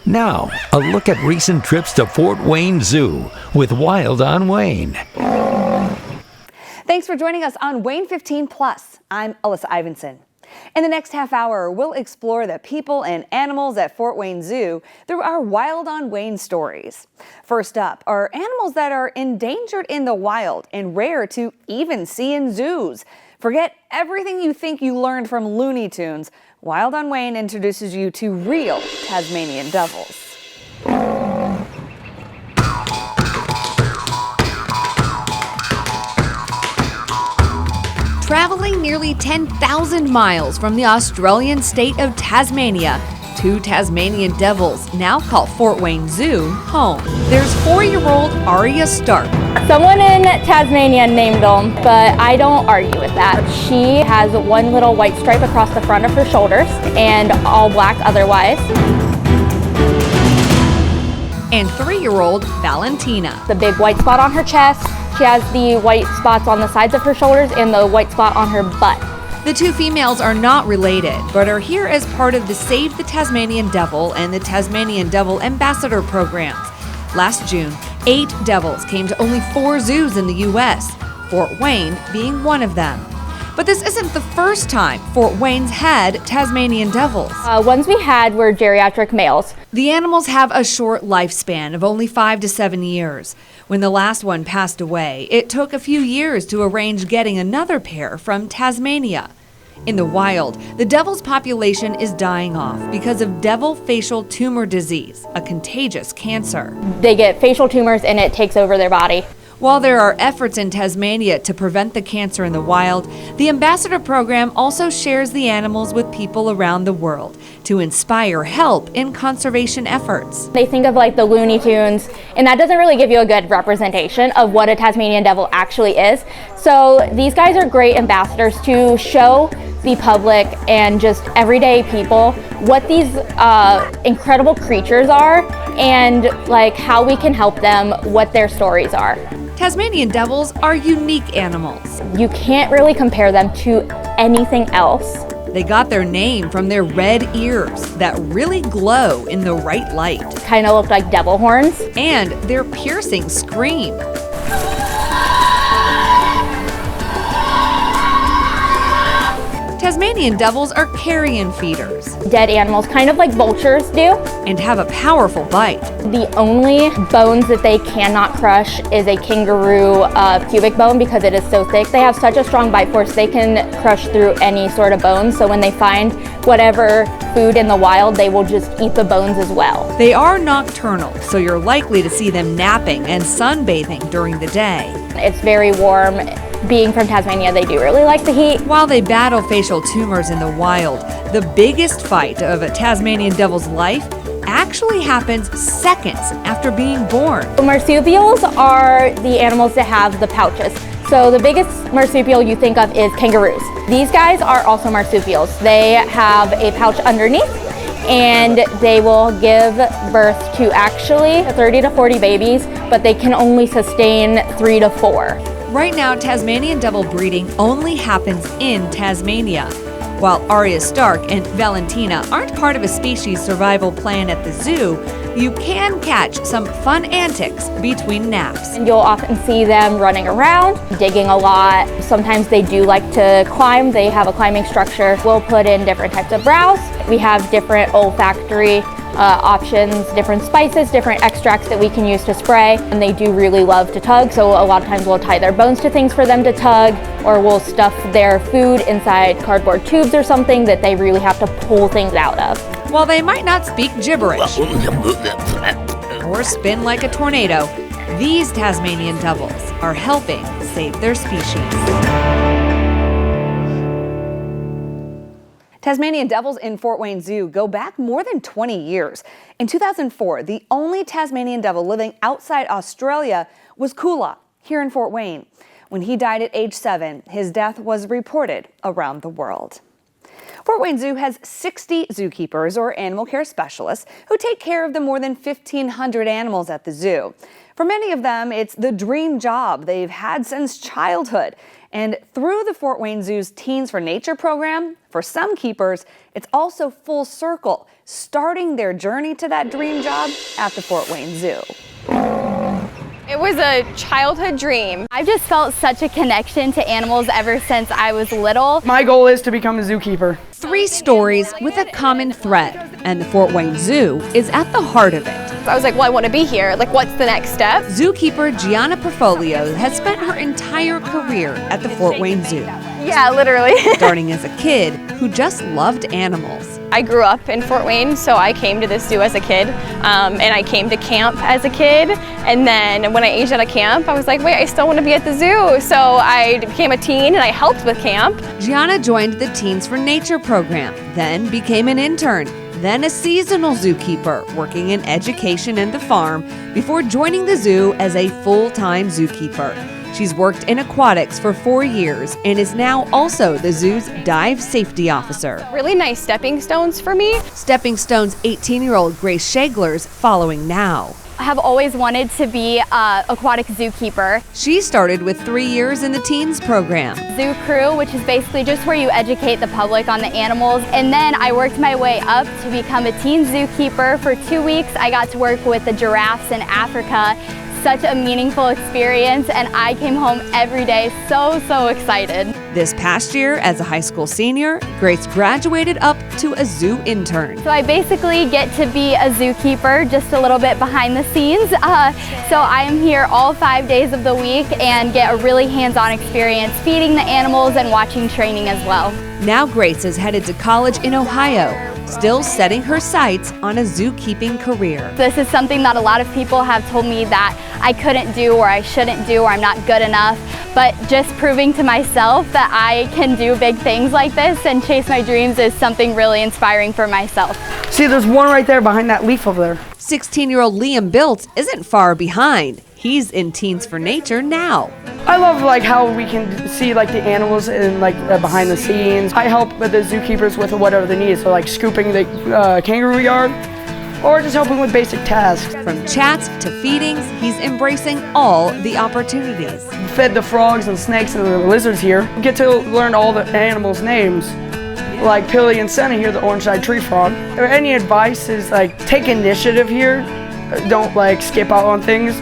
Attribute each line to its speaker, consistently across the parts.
Speaker 1: Now, a look at recent trips to Fort Wayne Zoo with Wild on WANE.
Speaker 2: Thanks for joining us on WANE 15 Plus. I'm Alyssa Ivinson. In the next half hour, we'll explore the people and animals at Fort Wayne Zoo through our Wild on WANE stories. First up are animals that are endangered in the wild and rare to even see in zoos. Forget everything you think you learned from Looney Tunes. Wild on WANE introduces you to real Tasmanian devils. Traveling nearly 10,000 miles from the Australian state of Tasmania, two Tasmanian devils now call Fort Wayne Zoo home. There's 4-year-old Aria Stark.
Speaker 3: Someone in Tasmania named them, but I don't argue with that. She has one little white stripe across the front of her shoulders and all black otherwise.
Speaker 2: And 3-year-old Valentina.
Speaker 3: The big white spot on her chest. She has the white spots on the sides of her shoulders and the white spot on her butt.
Speaker 2: The two females are not related, but are here as part of the Save the Tasmanian Devil and the Tasmanian Devil Ambassador programs. Last June, 8 devils came to only 4 zoos in the U.S., Fort Wayne being one of them. But this isn't the first time Fort Wayne's had Tasmanian devils.
Speaker 3: Ones we had were geriatric males.
Speaker 2: The animals have a short lifespan of only 5 to 7 years. When the last one passed away, it took a few years to arrange getting another pair from Tasmania. In the wild, the devil's population is dying off because of devil facial tumor disease, a contagious cancer.
Speaker 3: They get facial tumors and it takes over their body.
Speaker 2: While there are efforts in Tasmania to prevent the cancer in the wild, the Ambassador Program also shares the animals with people around the world to inspire help in conservation efforts.
Speaker 3: They think of like the Looney Tunes, and that doesn't really give you a good representation of what a Tasmanian devil actually is. So these guys are great ambassadors to show the public and just everyday people what these incredible creatures are and like how we can help them, what their stories are.
Speaker 2: Tasmanian devils are unique animals.
Speaker 3: You can't really compare them to anything else.
Speaker 2: They got their name from their red ears that really glow in the right light.
Speaker 3: Kind of look like devil horns.
Speaker 2: And their piercing scream. Tasmanian devils are carrion feeders.
Speaker 3: Dead animals, kind of like vultures do.
Speaker 2: And have a powerful bite.
Speaker 3: The only bones that they cannot crush is a kangaroo pubic bone because it is so thick. They have such a strong bite force, they can crush through any sort of bone. So when they find whatever food in the wild, they will just eat the bones as well.
Speaker 2: They are nocturnal, so you're likely to see them napping and sunbathing during the day.
Speaker 3: It's very warm. Being from Tasmania, they do really like the heat.
Speaker 2: While they battle facial tumors in the wild, the biggest fight of a Tasmanian devil's life actually happens seconds after being born.
Speaker 3: Marsupials are the animals that have the pouches. So the biggest marsupial you think of is kangaroos. These guys are also marsupials. They have a pouch underneath and they will give birth to actually 30 to 40 babies, but they can only sustain 3 to 4.
Speaker 2: Right now, Tasmanian devil breeding only happens in Tasmania. While Aria Stark and Valentina aren't part of a species survival plan at the zoo, you can catch some fun antics between naps.
Speaker 3: And you'll often see them running around, digging a lot. Sometimes they do like to climb. They have a climbing structure. We'll put in different types of browse. We have different olfactory options, different spices, different extracts that we can use to spray, and they do really love to tug, so a lot of times we'll tie their bones to things for them to tug, or we'll stuff their food inside cardboard tubes or something that they really have to pull things out of.
Speaker 2: While they might not speak gibberish or spin like a tornado, these Tasmanian devils are helping save their species. Tasmanian devils in Fort Wayne Zoo go back more than 20 years. In 2004, the only Tasmanian devil living outside Australia was Kula, here in Fort Wayne. When he died at age 7, his death was reported around the world. Fort Wayne Zoo has 60 zookeepers or animal care specialists who take care of the more than 1,500 animals at the zoo. For many of them, it's the dream job they've had since childhood. And through the Fort Wayne Zoo's Teens for Nature program, for some keepers, it's also full circle, starting their journey to that dream job at the Fort Wayne Zoo.
Speaker 4: It was a childhood dream.
Speaker 3: I've just felt such a connection to animals ever since I was little.
Speaker 5: My goal is to become a zookeeper.
Speaker 2: 3 stories with a common thread, and the Fort Wayne Zoo is at the heart of it.
Speaker 4: I was like, well, I want to be here. Like, what's the next step?
Speaker 2: Zookeeper Gianna Portfolio has spent her entire career at the Fort Wayne Zoo,
Speaker 4: Yeah, literally.
Speaker 2: starting as a kid who just loved animals.
Speaker 4: I grew up in Fort Wayne, so I came to this zoo as a kid, and I came to camp as a kid. And then when I aged out of camp, I was like, wait, I still want to be at the zoo. So I became a teen and I helped with camp.
Speaker 2: Gianna joined the Teens for Nature program, then became an intern, then a seasonal zookeeper working in education and the farm before joining the zoo as a full-time zookeeper. She's worked in aquatics for 4 years and is now also the zoo's dive safety officer.
Speaker 4: Really nice stepping stones for me.
Speaker 2: Stepping Stone's 18-year-old Grace Shagler's following now.
Speaker 3: I have always wanted to be an aquatic zookeeper.
Speaker 2: She started with 3 years in the teens program.
Speaker 3: Zoo crew, which is basically just where you educate the public on the animals. And then I worked my way up to become a teen zookeeper. For 2 weeks, I got to work with the giraffes in Africa. Such a meaningful experience, and I came home every day so excited.
Speaker 2: This past year, as a high school senior, Grace graduated up to a zoo intern.
Speaker 3: So I basically get to be a zookeeper, just a little bit behind the scenes. So I am here all 5 days of the week and get a really hands-on experience feeding the animals and watching training as well.
Speaker 2: Now Grace is headed to college in Ohio, still setting her sights on a zookeeping career.
Speaker 3: This is something that a lot of people have told me that I couldn't do or I shouldn't do or I'm not good enough, but just proving to myself that I can do big things like this and chase my dreams is something really inspiring for myself.
Speaker 5: See, there's one right there behind that leaf over there.
Speaker 2: 16-year-old Liam Biltz isn't far behind. He's in Teens for Nature now.
Speaker 5: I love like how we can see like the animals in like behind the scenes. I help with the zookeepers with whatever they need, so like scooping the kangaroo yard or just helping with basic tasks.
Speaker 2: From chats to feedings, he's embracing all the opportunities.
Speaker 5: Fed the frogs and snakes and the lizards here. Get to learn all the animals' names. Like Pilly and Senna here, the orange-eyed tree frog. Or any advice is like take initiative here. Don't like skip out on things.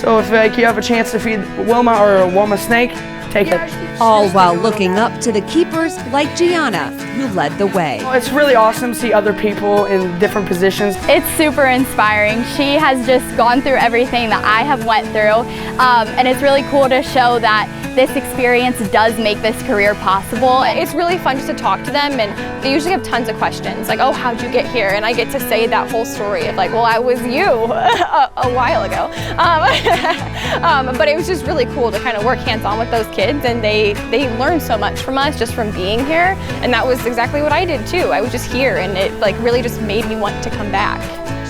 Speaker 5: So if like you have a chance to feed Wilma or a Wilma snake, take it.
Speaker 2: All while looking up to the keepers like Gianna, who led the way.
Speaker 5: It's really awesome to see other people in different positions.
Speaker 3: It's super inspiring. She has just gone through everything that I have went through, and it's really cool to show that this experience does make this career possible.
Speaker 4: It's really fun just to talk to them, and they usually have tons of questions like, oh, how'd you get here? And I get to say that whole story of like, well, I was you a while ago. But it was just really cool to kind of work hands-on with those kids, and they learn so much from us just from being here, and that was exactly what I did too. I was just here, and it like really just made me want to come back.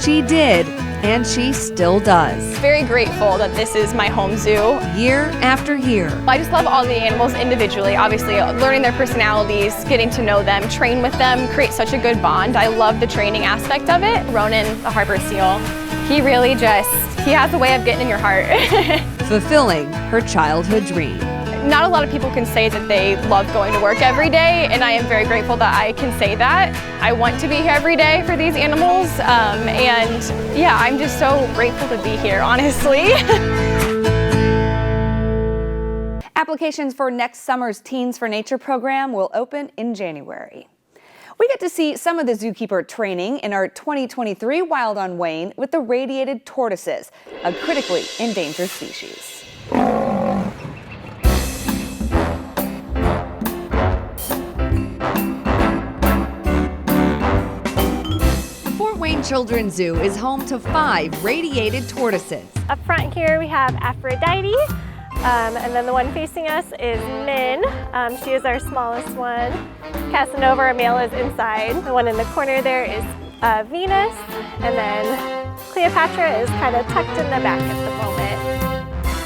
Speaker 2: She did, and she still does.
Speaker 4: Very grateful that this is my home zoo.
Speaker 2: Year after year.
Speaker 4: I just love all the animals individually, obviously learning their personalities, getting to know them, train with them, create such a good bond. I love the training aspect of it. Ronan, the harbor seal, he really he has a way of getting in your heart.
Speaker 2: Fulfilling her childhood dream.
Speaker 4: Not a lot of people can say that they love going to work every day, and I am very grateful that I can say that. I want to be here every day for these animals, and yeah, I'm just so grateful to be here, honestly.
Speaker 2: Applications for next summer's Teens for Nature program will open in January. We get to see some of the zookeeper training in our 2023 Wild on WANE with the radiated tortoises, a critically endangered species. Fort Wayne Children's Zoo is home to 5 radiated tortoises.
Speaker 6: Up front here we have Aphrodite, and then the one facing us is Min. She is our smallest one. Casanova, our male, is inside. The one in the corner there is Venus, and then Cleopatra is kind of tucked in the back at the moment.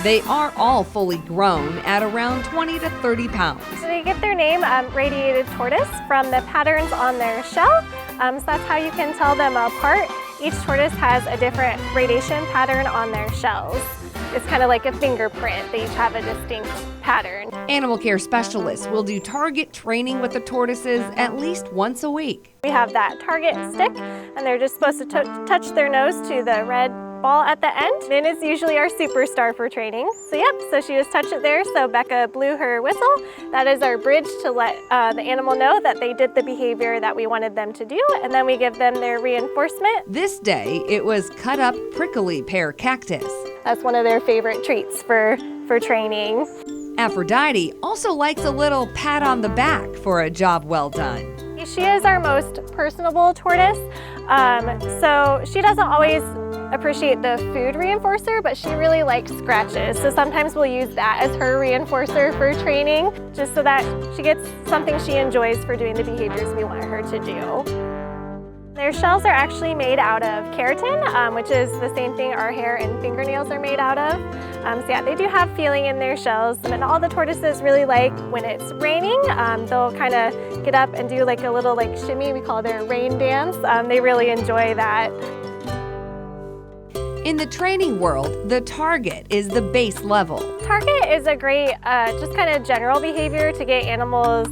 Speaker 2: They are all fully grown at around 20 to 30 pounds.
Speaker 6: So they get their name, radiated tortoise, from the patterns on their shell. So that's how you can tell them apart. Each tortoise has a different gradation pattern on their shells. It's kind of like a fingerprint. They each have a distinct pattern.
Speaker 7: Animal care specialists will do target training with the tortoises at least once a week.
Speaker 6: We have that target stick, and they're just supposed to touch their nose to the red ball at the end. Min is usually our superstar for training. So she just touched it there, so Becca blew her whistle. That is our bridge to let the animal know that they did the behavior that we wanted them to do, and then we give them their reinforcement.
Speaker 7: This day, it was cut up prickly pear cactus.
Speaker 6: That's one of their favorite treats for training.
Speaker 7: Aphrodite also likes a little pat on the back for a job well done.
Speaker 6: She is our most personable tortoise, so she doesn't always appreciate the food reinforcer, but she really likes scratches. So sometimes we'll use that as her reinforcer for training, just so that she gets something she enjoys for doing the behaviors we want her to do. Their shells are actually made out of keratin, which is the same thing our hair and fingernails are made out of. So yeah, they do have feeling in their shells, and all the tortoises really like when it's raining. They'll kind of get up and do like a little shimmy. We call their rain dance. They really enjoy that.
Speaker 7: In the training world, the target is the base level.
Speaker 6: Target is a great, just kind of general behavior to get animals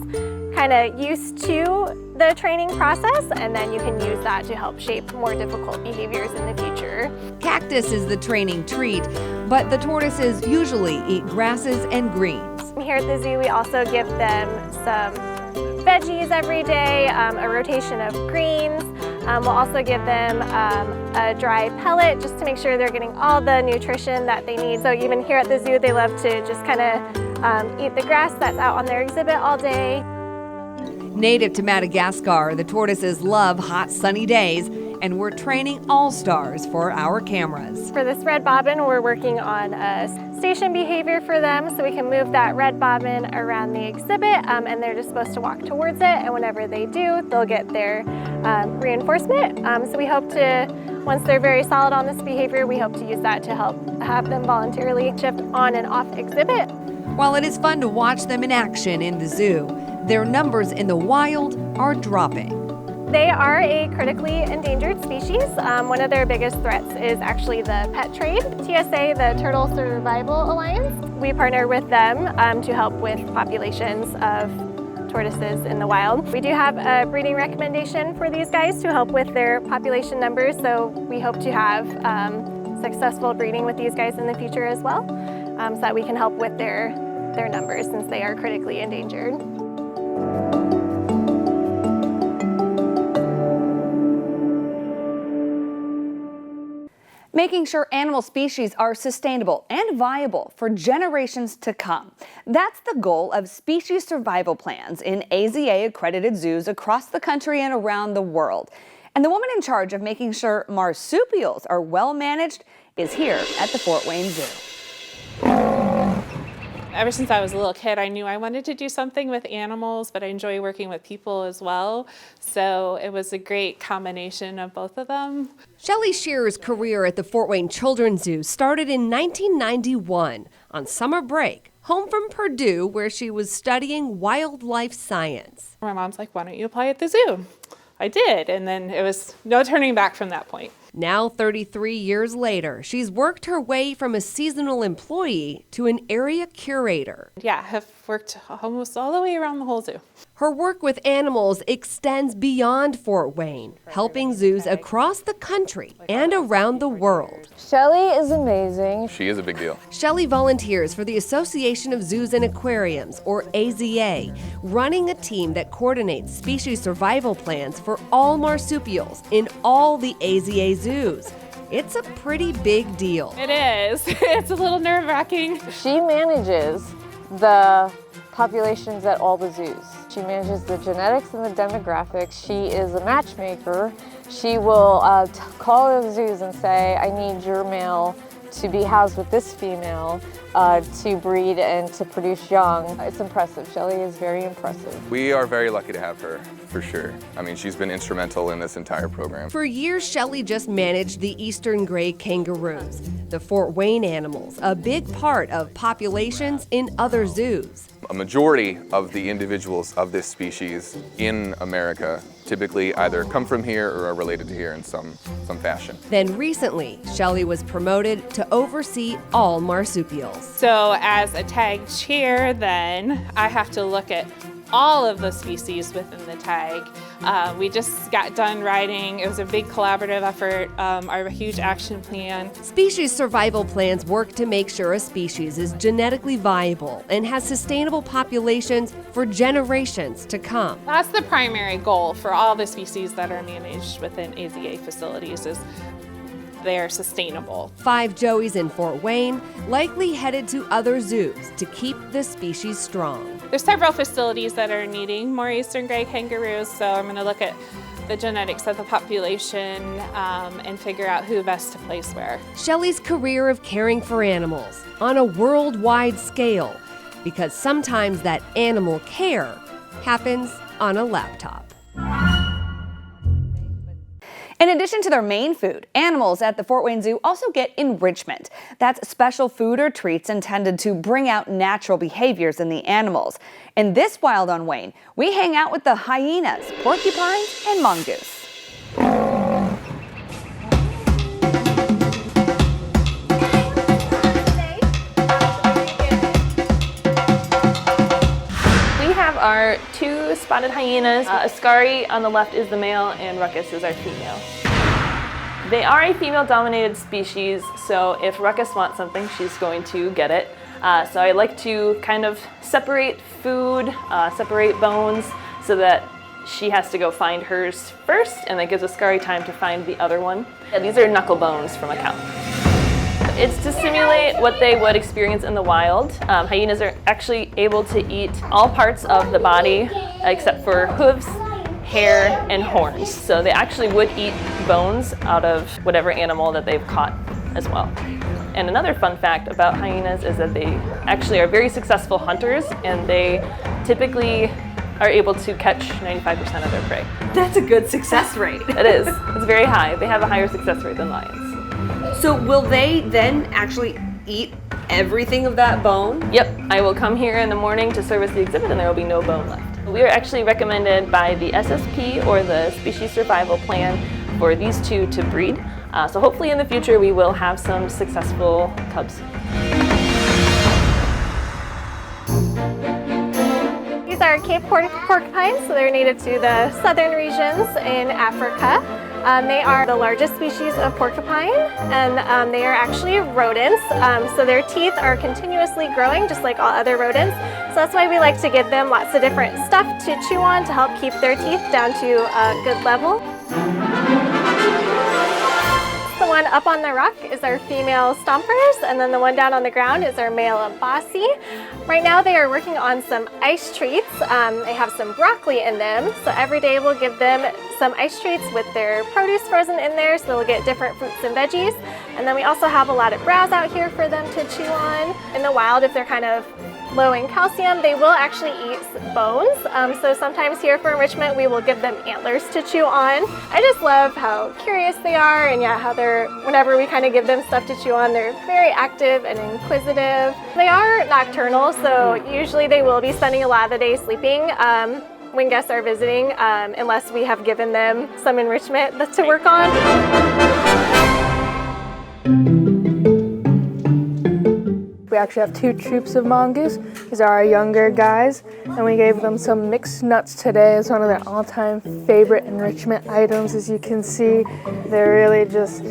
Speaker 6: kind of used to the training process, and then you can use that to help shape more difficult behaviors in the future.
Speaker 7: Cactus is the training treat, but the tortoises usually eat grasses and greens.
Speaker 6: Here at the zoo, we also give them some veggies every day, a rotation of greens. We'll also give them a dry pellet just to make sure they're getting all the nutrition that they need. So even here at the zoo, they love to just kind of eat the grass that's out on their exhibit all day.
Speaker 7: Native to Madagascar, the tortoises love hot, sunny days, and we're training all-stars for our cameras.
Speaker 6: For this red bobbin, we're working on a station behavior for them, so we can move that red bobbin around the exhibit, and they're just supposed to walk towards it, and whenever they do, they'll get their reinforcement. So we hope to, once they're very solid on this behavior, we hope to use that to help have them voluntarily shift on and off exhibit.
Speaker 7: While it is fun to watch them in action in the zoo, their numbers in the wild are dropping.
Speaker 6: They are a critically endangered species. One of their biggest threats is actually the pet trade. TSA, the Turtle Survival Alliance, we partner with them to help with populations of tortoises in the wild. We do have a breeding recommendation for these guys to help with their population numbers, so we hope to have successful breeding with these guys in the future as well, so that we can help with their numbers since they are critically endangered.
Speaker 2: Making sure animal species are sustainable and viable for generations to come. That's the goal of species survival plans in AZA-accredited zoos across the country and around the world. And the woman in charge of making sure marsupials are well managed is here at the Fort Wayne Zoo.
Speaker 8: Ever since I was a little kid, I knew I wanted to do something with animals, but I enjoy working with people as well. So it was a great combination of both of them.
Speaker 9: Shelley Shearer's career at the Fort Wayne Children's Zoo started in 1991 on summer break, home from Purdue, where she was studying wildlife science.
Speaker 8: My mom's like, why don't you apply at the zoo? I did, and then it was no turning back from that point.
Speaker 9: Now, 33 years later, she's worked her way from a seasonal employee to an area curator.
Speaker 8: Yeah, have worked almost all the way around the whole zoo.
Speaker 9: Her work with animals extends beyond Fort Wayne, helping zoos across the country and around the world.
Speaker 10: Shelley is amazing.
Speaker 11: She is a big deal.
Speaker 9: Shelley volunteers for the Association of Zoos and Aquariums, or AZA, running a team that coordinates species survival plans for all marsupials in all the AZA zoos. It's a pretty big deal.
Speaker 8: It is. It's a little nerve-wracking.
Speaker 10: She manages the populations at all the zoos. She manages the genetics and the demographics. She is a matchmaker. She will call the zoos and say, I need your male to be housed with this female to breed and to produce young. It's impressive. Shelley is very impressive.
Speaker 11: We are very lucky to have her, for sure. I mean, she's been instrumental in this entire program.
Speaker 9: For years, Shelley just managed the eastern gray kangaroos, the Fort Wayne animals, a big part of populations in other zoos.
Speaker 11: A majority of the individuals of this species in America typically either come from here or are related to here in some fashion.
Speaker 9: Then recently, Shelley was promoted to oversee all marsupials.
Speaker 8: So as a tag chair, then I have to look at all of the species within the tag. We just got done writing. It was a big collaborative effort, our huge action plan.
Speaker 9: Species survival plans work to make sure a species is genetically viable and has sustainable populations for generations to come.
Speaker 8: That's the primary goal for all the species that are managed within AZA facilities, is they're sustainable.
Speaker 9: 5 Joeys in Fort Wayne, likely headed to other zoos to keep the species strong.
Speaker 8: There's several facilities that are needing more eastern gray kangaroos, so I'm going to look at the genetics of the population and figure out who best to place where.
Speaker 9: Shelley's career of caring for animals on a worldwide scale, because sometimes that animal care happens on a laptop.
Speaker 2: In addition to their main food, animals at the Fort Wayne Zoo also get enrichment. That's special food or treats intended to bring out natural behaviors in the animals. In this Wild on Wayne, we hang out with the hyenas, porcupines, and mongoose.
Speaker 12: We have our 2 spotted hyenas. Ascari on the left is the male and Ruckus is our female. They are a female-dominated species, so if Ruckus wants something, she's going to get it. So I like to kind of separate food, separate bones, so that she has to go find hers first, and that gives Ascari time to find the other one. Yeah, these are knuckle bones from a cow. It's to simulate what they would experience in the wild. Hyenas are actually able to eat all parts of the body except for hooves, hair, and horns. So they actually would eat bones out of whatever animal that they've caught as well. And another fun fact about hyenas is that they actually are very successful hunters, and they typically are able to catch 95% of their prey.
Speaker 9: That's a good success rate.
Speaker 12: It is. It's very high. They have a higher success rate than lions.
Speaker 9: So will they then actually eat everything of that bone?
Speaker 12: Yep, I will come here in the morning to service the exhibit and there will be no bone left. We are actually recommended by the SSP or the Species Survival Plan for these 2 to breed. So hopefully in the future we will have some successful cubs.
Speaker 6: These are Cape porcupines, so they're native to the southern regions in Africa. They are the largest species of porcupine, and they are actually rodents, so their teeth are continuously growing just like all other rodents. So that's why we like to give them lots of different stuff to chew on to help keep their teeth down to a good level. The one up on the rock is our female stompers, and then the one down on the ground is our male bossy. Right now they are working on some ice treats. They have some broccoli in them, so every day we'll give them some ice treats with their produce frozen in there, so they'll get different fruits and veggies. And then we also have a lot of browse out here for them to chew on. In the wild, if they're kind of low in calcium, they will actually eat bones. So sometimes here for enrichment, we will give them antlers to chew on. I just love how curious they are, and yeah, how whenever we kind of give them stuff to chew on, they're very active and inquisitive. They are nocturnal, so usually they will be spending a lot of the day sleeping when guests are visiting, unless we have given them some enrichment to work on.
Speaker 13: We actually have 2 troops of mongoose. These are our younger guys, and we gave them some mixed nuts today. It's one of their all-time favorite enrichment items. As you can see, they're really just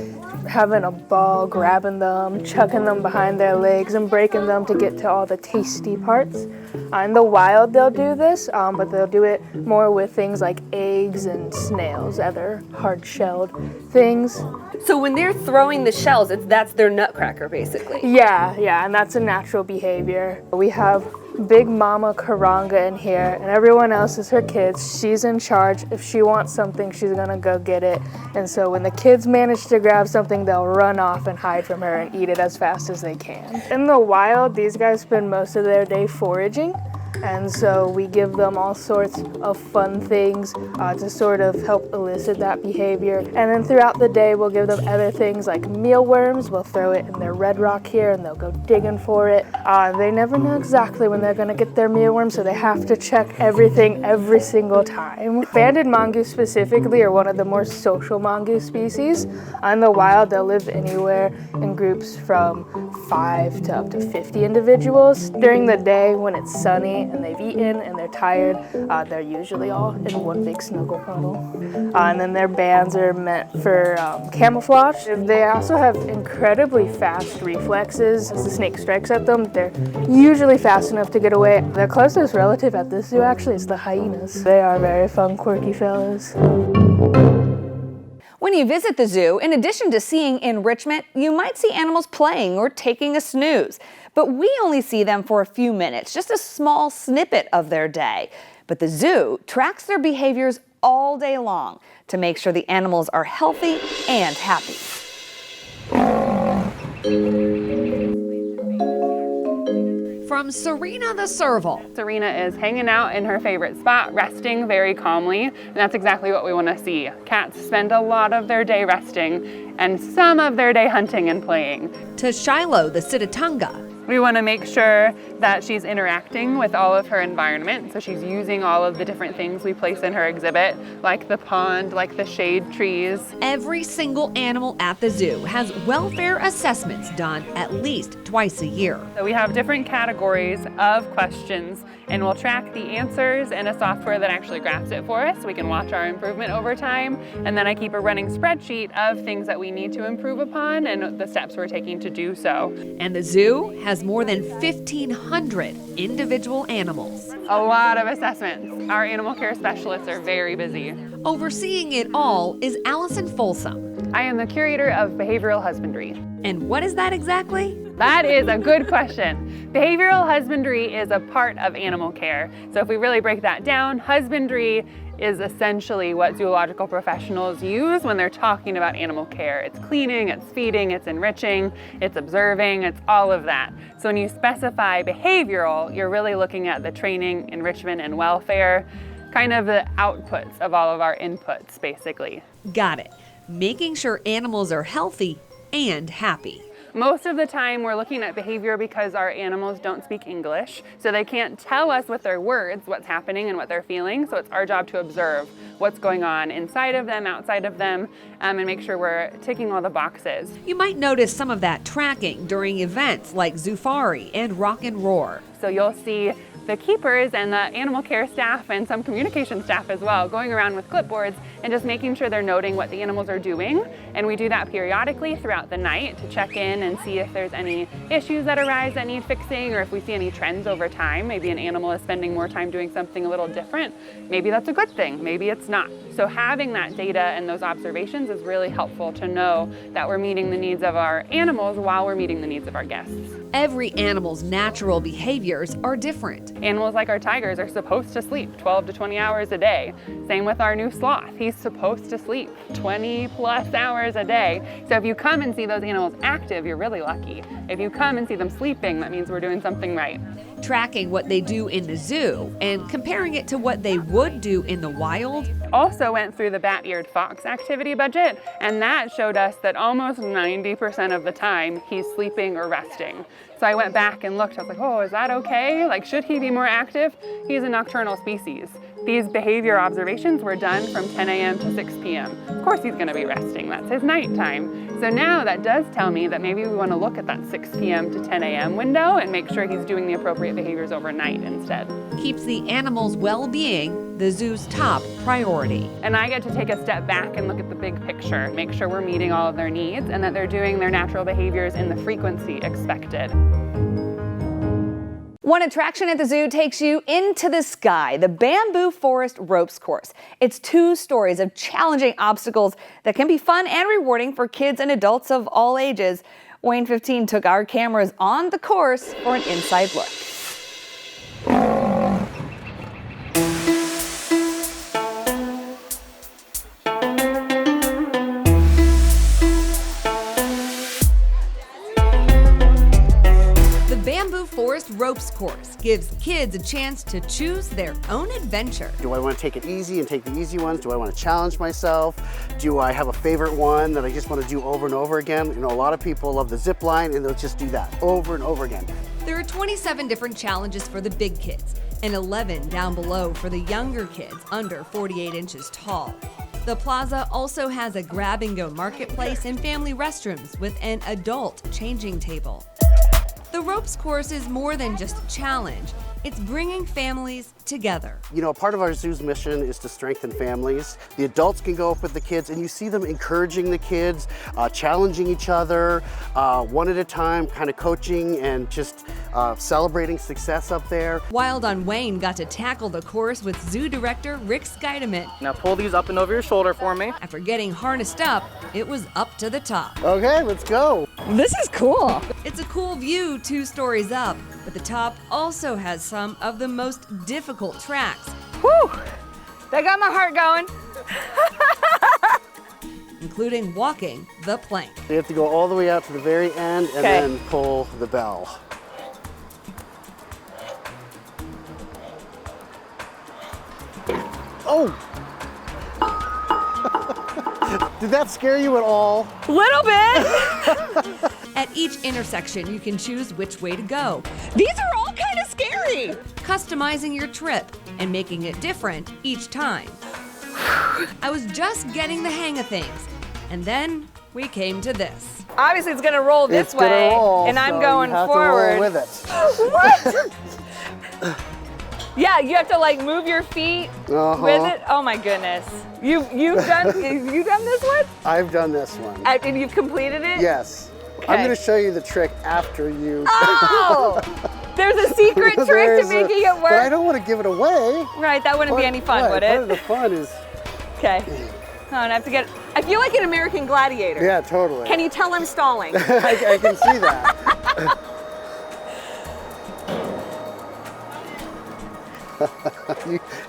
Speaker 13: having a ball, grabbing them, chucking them behind their legs, and breaking them to get to all the tasty parts. In the wild, they'll do this, but they'll do it more with things like eggs and snails, other hard-shelled things.
Speaker 9: So when they're throwing the shells, that's their nutcracker, basically.
Speaker 13: Yeah, and that's a natural behavior. We have Big Mama Karanga in here, and everyone else is her kids. She's in charge. If she wants something, she's gonna go get it. And so when the kids manage to grab something, they'll run off and hide from her and eat it as fast as they can. In the wild, these guys spend most of their day foraging. And so we give them all sorts of fun things to sort of help elicit that behavior. And then throughout the day, we'll give them other things like mealworms. We'll throw it in their red rock here and they'll go digging for it. They never know exactly when they're gonna get their mealworm, so they have to check everything every single time. Banded mongoose specifically are one of the more social mongoose species. In the wild, they'll live anywhere in groups from 5 to up to 50 individuals. During the day when it's sunny and they've eaten and they're tired, they're usually all in one big snuggle puddle. And then their bands are meant for camouflage. They also have incredibly fast reflexes. As the snake strikes at them, they're usually fast enough to get away. Their closest relative at this zoo actually is the hyenas. They are very fun, quirky fellows.
Speaker 2: When you visit the zoo, in addition to seeing enrichment, you might see animals playing or taking a snooze. But we only see them for a few minutes, just a small snippet of their day. But the zoo tracks their behaviors all day long to make sure the animals are healthy and happy.
Speaker 7: From Serena the serval.
Speaker 14: Serena is hanging out in her favorite spot, resting very calmly, and that's exactly what we want to see. Cats spend a lot of their day resting and some of their day hunting and playing.
Speaker 7: To Shiloh the Sitatunga.
Speaker 14: We want to make sure that she's interacting with all of her environment, so she's using all of the different things we place in her exhibit, like the pond, like the shade trees.
Speaker 7: Every single animal at the zoo has welfare assessments done at least twice a year.
Speaker 14: So we have different categories of questions, and we'll track the answers in a software that actually graphs it for us so we can watch our improvement over time. And then I keep a running spreadsheet of things that we need to improve upon and the steps we're taking to do so.
Speaker 7: And the zoo has more than 1,500 individual animals.
Speaker 14: A lot of assessments. Our animal care specialists are very busy.
Speaker 7: Overseeing it all is Allison Folsom.
Speaker 14: I am the curator of behavioral husbandry.
Speaker 7: And what is that exactly?
Speaker 14: That is a good question. Behavioral husbandry is a part of animal care. So if we really break that down, husbandry is essentially what zoological professionals use when they're talking about animal care. It's cleaning, it's feeding, it's enriching, it's observing, it's all of that. So when you specify behavioral, you're really looking at the training, enrichment, and welfare, kind of the outputs of all of our inputs, basically.
Speaker 7: Got it. Making sure animals are healthy and happy.
Speaker 14: Most of the time we're looking at behavior because our animals don't speak English, so they can't tell us with their words what's happening and what they're feeling, so it's our job to observe what's going on inside of them, outside of them, and make sure we're ticking all the boxes.
Speaker 7: You might notice some of that tracking during events like Zoofari and Rock and Roar.
Speaker 14: So you'll see the keepers and the animal care staff and some communication staff as well going around with clipboards and just making sure they're noting what the animals are doing. And we do that periodically throughout the night to check in and see if there's any issues that arise that need fixing, or if we see any trends over time. Maybe an animal is spending more time doing something a little different. Maybe that's a good thing, maybe it's not. So having that data and those observations is really helpful to know that we're meeting the needs of our animals while we're meeting the needs of our guests.
Speaker 7: Every animal's natural behaviors are different.
Speaker 14: Animals like our tigers are supposed to sleep 12 to 20 hours a day. Same with our new sloth. He's supposed to sleep 20 plus hours a day. So if you come and see those animals active, you're really lucky. If you come and see them sleeping, that means we're doing something right.
Speaker 7: Tracking what they do in the zoo and comparing it to what they would do in the wild.
Speaker 14: Also went through the bat-eared fox activity budget, and that showed us that almost 90% of the time he's sleeping or resting. So I went back and looked, I was like, oh, is that okay? Like, should he be more active? He's a nocturnal species. These behavior observations were done from 10 a.m. to 6 p.m. Of course he's gonna be resting, that's his nighttime. So now that does tell me that maybe we wanna look at that 6 p.m. to 10 a.m. window and make sure he's doing the appropriate behaviors overnight instead.
Speaker 7: Keeps the animal's well-being the zoo's top priority.
Speaker 14: And I get to take a step back and look at the big picture, make sure we're meeting all of their needs and that they're doing their natural behaviors in the frequency expected.
Speaker 2: One attraction at the zoo takes you into the sky, the Bamboo Forest Ropes Course. It's 2 stories of challenging obstacles that can be fun and rewarding for kids and adults of all ages. WANE 15 took our cameras on the course for an inside look.
Speaker 7: Forest ropes course gives kids a chance to choose their own adventure.
Speaker 15: Do I want to take it easy and take the easy ones? Do I want to challenge myself? Do I have a favorite one that I just want to do over and over again? You know, a lot of people love the zip line and they'll just do that over and over again.
Speaker 7: There are 27 different challenges for the big kids and 11 down below for the younger kids under 48 inches tall. The plaza also has a grab-and-go marketplace and family restrooms with an adult changing table. The ropes course is more than just a challenge. It's bringing families together.
Speaker 15: You know, part of our zoo's mission is to strengthen families. The adults can go up with the kids and you see them encouraging the kids, challenging each other, one at a time, kind of coaching and just celebrating success up there.
Speaker 7: Wild on WANE got to tackle the course with zoo director Rick Scheidemann.
Speaker 16: Now pull these up and over your shoulder for me.
Speaker 7: After getting harnessed up, it was up to the top.
Speaker 15: Okay, let's go.
Speaker 2: This is cool.
Speaker 7: It's a cool view 2 stories up, but the top also has some of the most difficult tracks.
Speaker 2: Whew, that got my heart going.
Speaker 7: Including walking the plank.
Speaker 15: You have to go all the way out to the very end and then pull the bell. Oh! Did that scare you at all?
Speaker 2: Little bit.
Speaker 7: At each intersection, you can choose which way to go.
Speaker 2: These are all kind of scary.
Speaker 7: Customizing your trip and making it different each time. I was just getting the hang of things, and then we came to this.
Speaker 2: Obviously, it's gonna roll this
Speaker 15: it's
Speaker 2: way,
Speaker 15: gonna roll,
Speaker 2: and I'm
Speaker 15: so
Speaker 2: going
Speaker 15: you have
Speaker 2: forward.
Speaker 15: To roll with it.
Speaker 2: What? Yeah, you have to like move your feet with it. Oh my goodness. You've done this one?
Speaker 15: I've done this one.
Speaker 2: And you've completed it?
Speaker 15: Yes.
Speaker 2: Okay.
Speaker 15: I'm going to show you the trick after you.
Speaker 2: Oh! There's a secret trick to making it work.
Speaker 15: But I don't want to give it away.
Speaker 2: Right, that wouldn't be any fun, would
Speaker 15: Part
Speaker 2: it?
Speaker 15: of the fun is.
Speaker 2: Okay. Oh, and I have to get. I feel like an American Gladiator.
Speaker 15: Yeah, totally.
Speaker 2: Can you tell I'm stalling?
Speaker 15: I can see that.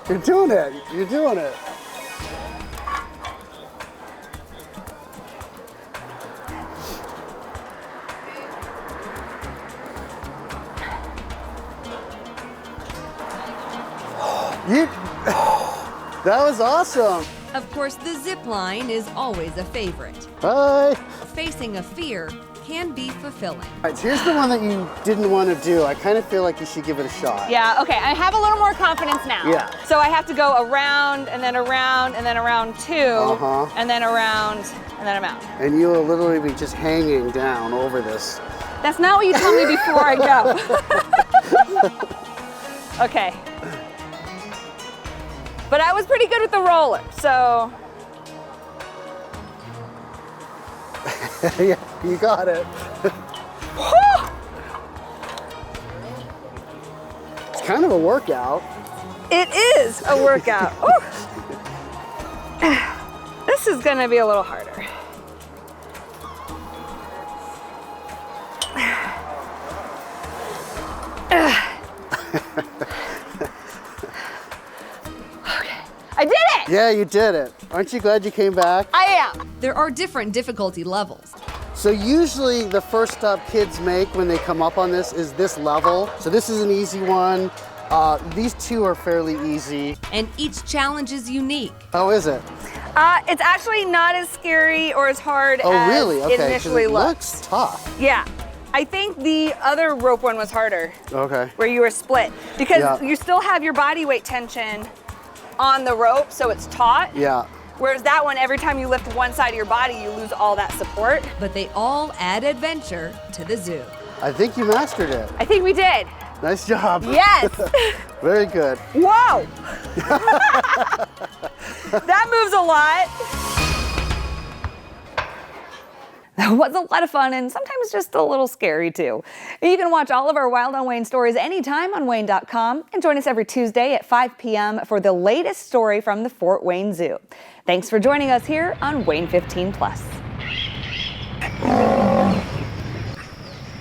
Speaker 15: You're doing it. You're doing it. That was awesome.
Speaker 7: Of course, the zip line is always a favorite.
Speaker 15: Bye.
Speaker 7: Facing a fear can be fulfilling.
Speaker 15: All right, so here's the one that you didn't want to do. I kind of feel like you should give it a shot.
Speaker 2: Yeah, okay, I have a little more confidence now.
Speaker 15: Yeah.
Speaker 2: So I have to go around and then around and then around 2 and then around and then I'm out.
Speaker 15: And you will literally be just hanging down over this.
Speaker 2: That's not what you told me before I go. Okay. But I was pretty good with the roller, so.
Speaker 15: Yeah, you got it. It's kind of a workout.
Speaker 2: It is a workout. This is gonna be a little harder. I did it!
Speaker 15: Yeah, you did it. Aren't you glad you came back?
Speaker 2: I am.
Speaker 7: There are different difficulty levels.
Speaker 15: So usually the first stop kids make when they come up on this is this level. So this is an easy one. These 2 are fairly easy.
Speaker 7: And each challenge is unique.
Speaker 15: How is it?
Speaker 2: It's actually not as scary or as hard
Speaker 15: Oh,
Speaker 2: as
Speaker 15: really? Okay,
Speaker 2: it
Speaker 15: 'cause
Speaker 2: initially
Speaker 15: it
Speaker 2: looks.
Speaker 15: looks tough.
Speaker 2: Yeah. I think the other rope one was harder,
Speaker 15: Okay.
Speaker 2: where you were split. Because
Speaker 15: Yeah.
Speaker 2: you still have your body weight tension on the rope, so it's taut.
Speaker 15: Yeah.
Speaker 2: Whereas that one, every time you lift one side of your body, you lose all that support.
Speaker 7: But they all add adventure to the zoo.
Speaker 15: I think you mastered it.
Speaker 2: I think we did.
Speaker 15: Nice job.
Speaker 2: Yes.
Speaker 15: Very good.
Speaker 2: Whoa. That moves a lot. That was a lot of fun and sometimes just a little scary too. You can watch all of our Wild on WANE stories anytime on WANE.com and join us every Tuesday at 5 p.m. for the latest story from the Fort Wayne Zoo. Thanks for joining us here on WANE 15 Plus.